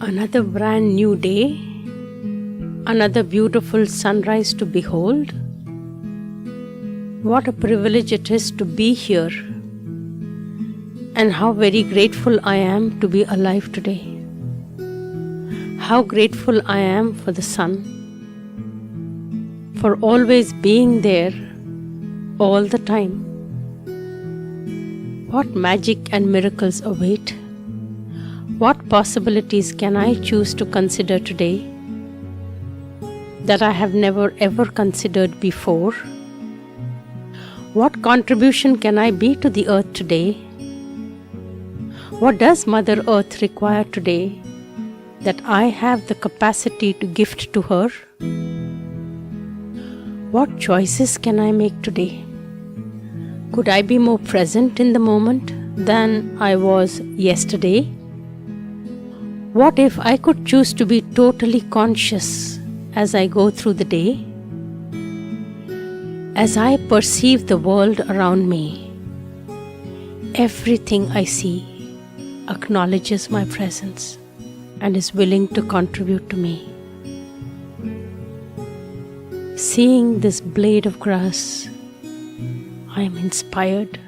Another brand new day, another beautiful sunrise to behold. What a privilege it is to be here, and how very grateful I am to be alive today. How grateful I am for the sun, for always being there all the time. What magic and miracles await? What possibilities can I choose to consider today that I have never ever considered before? What contribution can I be to the earth today? What does Mother Earth require today that I have the capacity to gift to her? What choices can I make today? Could I be more present in the moment than I was yesterday? What if I could choose to be totally conscious as I go through the day? As I perceive the world around me, everything I see acknowledges my presence and is willing to contribute to me. Seeing this blade of grass, I am inspired.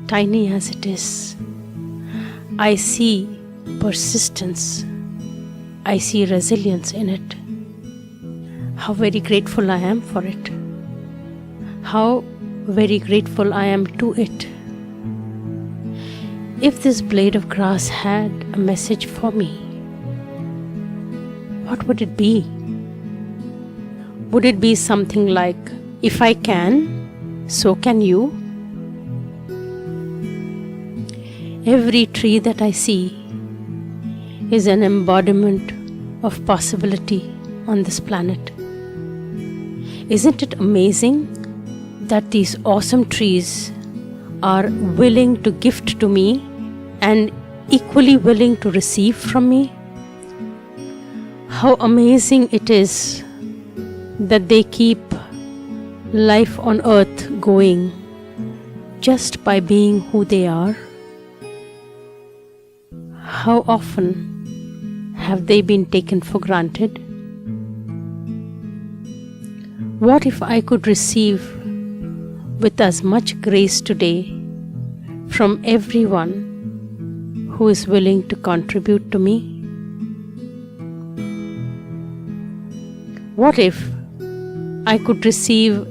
Tiny as it is, I see persistence. I see resilience in it. How very grateful I am for it. How very grateful I am to it. If this blade of grass had a message for me, what would it be? Would it be something like, if I can, so can you? Every tree that I see is an embodiment of possibility on this planet. Isn't it amazing that these awesome trees are willing to gift to me and equally willing to receive from me? How amazing it is that they keep life on earth going just by being who they are. How often have they been taken for granted? What if I could receive with as much grace today from everyone who is willing to contribute to me? What if I could receive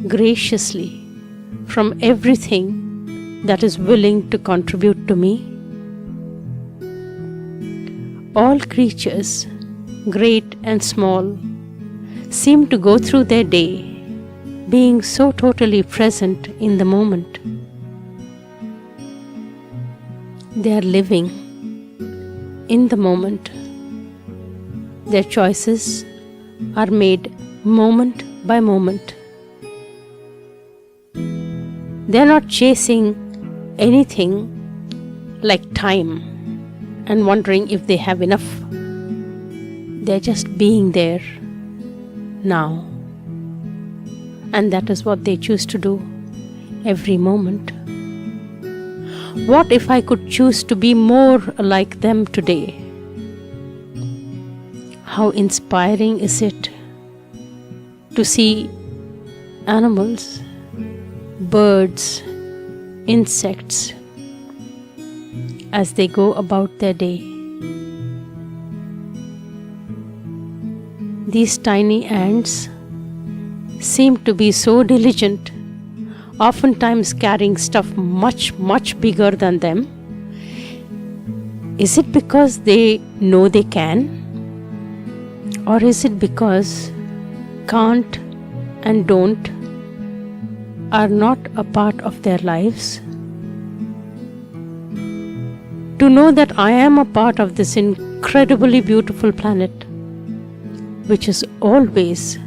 graciously from everything that is willing to contribute to me? All creatures, great and small, seem to go through their day being so totally present in the moment. They are living in the moment. Their choices are made moment by moment. They are not chasing anything like time and wondering if they have enough. They're just being there now. And that is what they choose to do every moment. What if I could choose to be more like them today? How inspiring is it to see animals, birds, insects as they go about their day. These tiny ants seem to be so diligent, oftentimes carrying stuff much, much bigger than them. Is it because they know they can? Or is it because can't and don't are not a part of their lives? To know that I am a part of this incredibly beautiful planet, which is always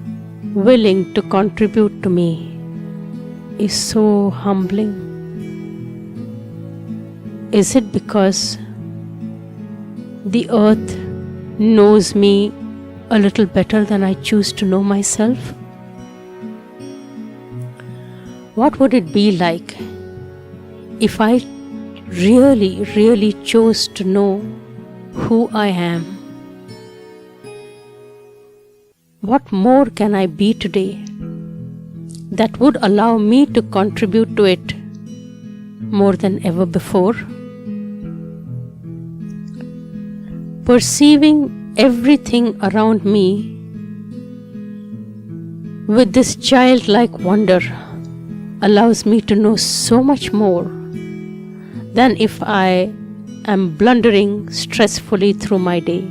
willing to contribute to me, is so humbling. Is it because the earth knows me a little better than I choose to know myself? What would it be like if I really chose to know who I am. What more can I be today that would allow me to contribute to it more than ever before? Perceiving everything around me with this childlike wonder allows me to know so much more than if I am blundering stressfully through my day.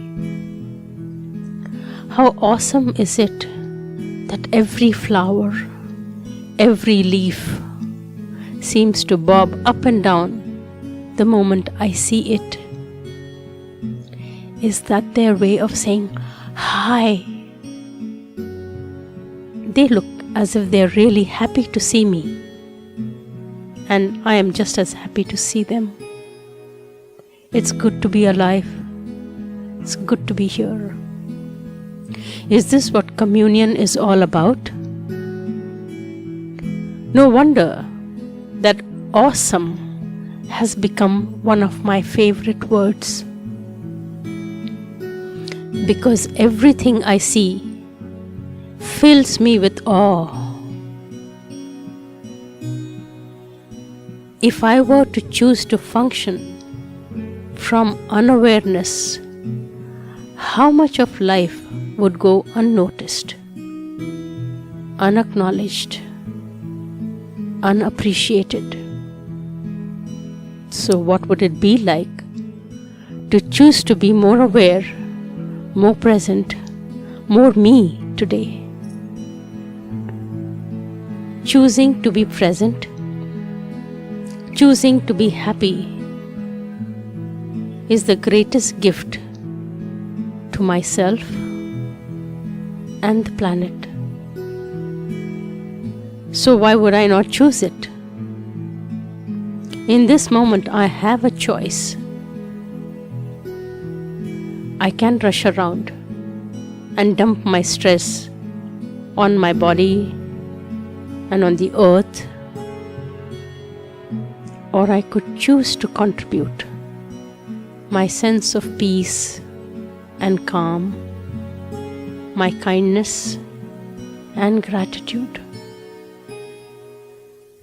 How awesome is it that every flower, every leaf seems to bob up and down the moment I see it. Is that their way of saying hi? They look as if they're really happy to see me, and I am just as happy to see them. It's good to be alive. It's good to be here. Is this what communion is all about? No wonder that awesome has become one of my favorite words. Because everything I see fills me with awe. If I were to choose to function from unawareness, how much of life would go unnoticed, unacknowledged, unappreciated? So what would it be like to choose to be more aware, more present, more me today? Choosing to be present, choosing to be happy is the greatest gift to myself and the planet. So why would I not choose it? In this moment, I have a choice. I can rush around and dump my stress on my body and on the earth, or I could choose to contribute my sense of peace and calm, my kindness and gratitude.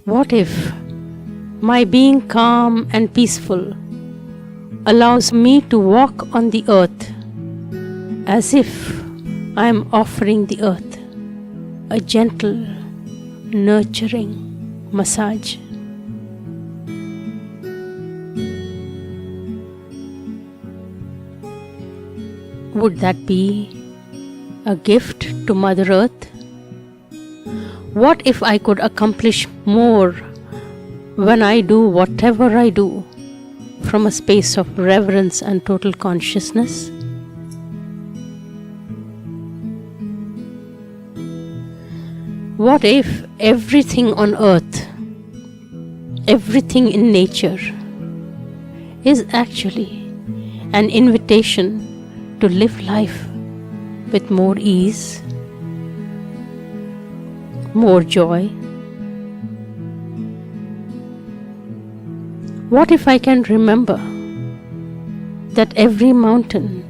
What if my being calm and peaceful allows me to walk on the earth as if I am offering the earth a gentle, nurturing massage? Would that be a gift to Mother Earth? What if I could accomplish more when I do whatever I do from a space of reverence and total consciousness? What if everything on earth, everything in nature, is actually an invitation to live life with more ease, more joy? What if I can remember that every mountain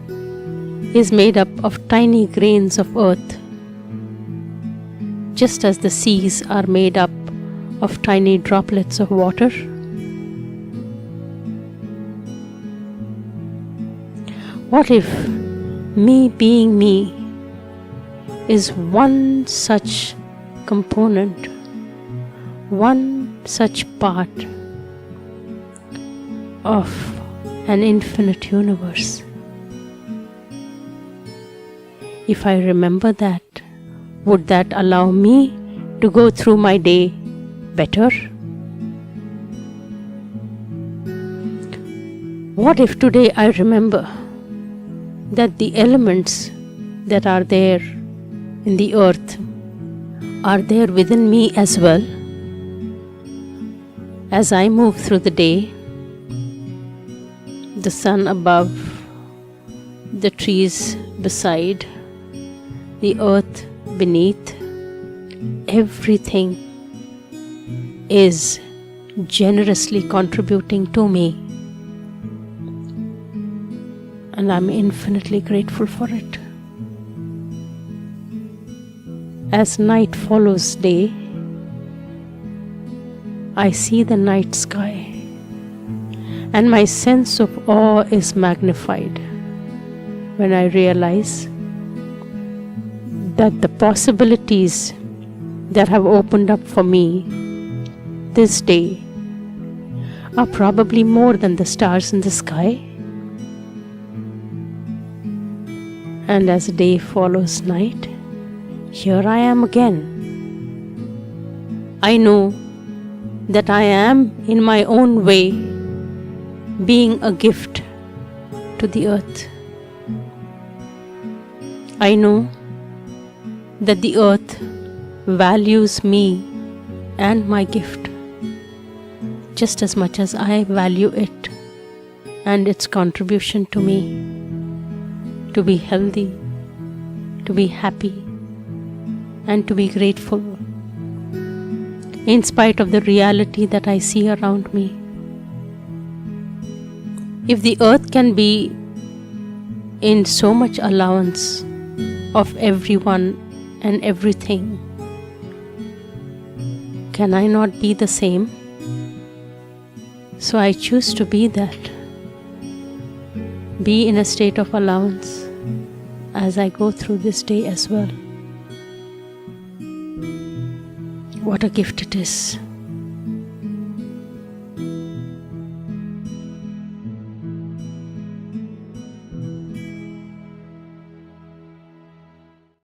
is made up of tiny grains of earth, just as the seas are made up of tiny droplets of water? What if me being me is one such component, one such part of an infinite universe? If I remember that, would that allow me to go through my day better? What if today I remember that the elements that are there in the earth are there within me as well? As I move through the day, the sun above, the trees beside, the earth beneath, everything is generously contributing to me. and I'm infinitely grateful for it. As night follows day, I see the night sky, and my sense of awe is magnified when I realize that the possibilities that have opened up for me this day are probably more than the stars in the sky. And as day follows night, here I am again. I know that I am, in my own way, being a gift to the earth. I know that the earth values me and my gift just as much as I value it and its contribution to me, to be healthy, to be happy, and to be grateful, in spite of the reality that I see around me. If the earth can be in so much allowance of everyone and everything, can I not be the same? So I choose to be that. Be in a state of allowance as I go through this day as well. What a gift it is.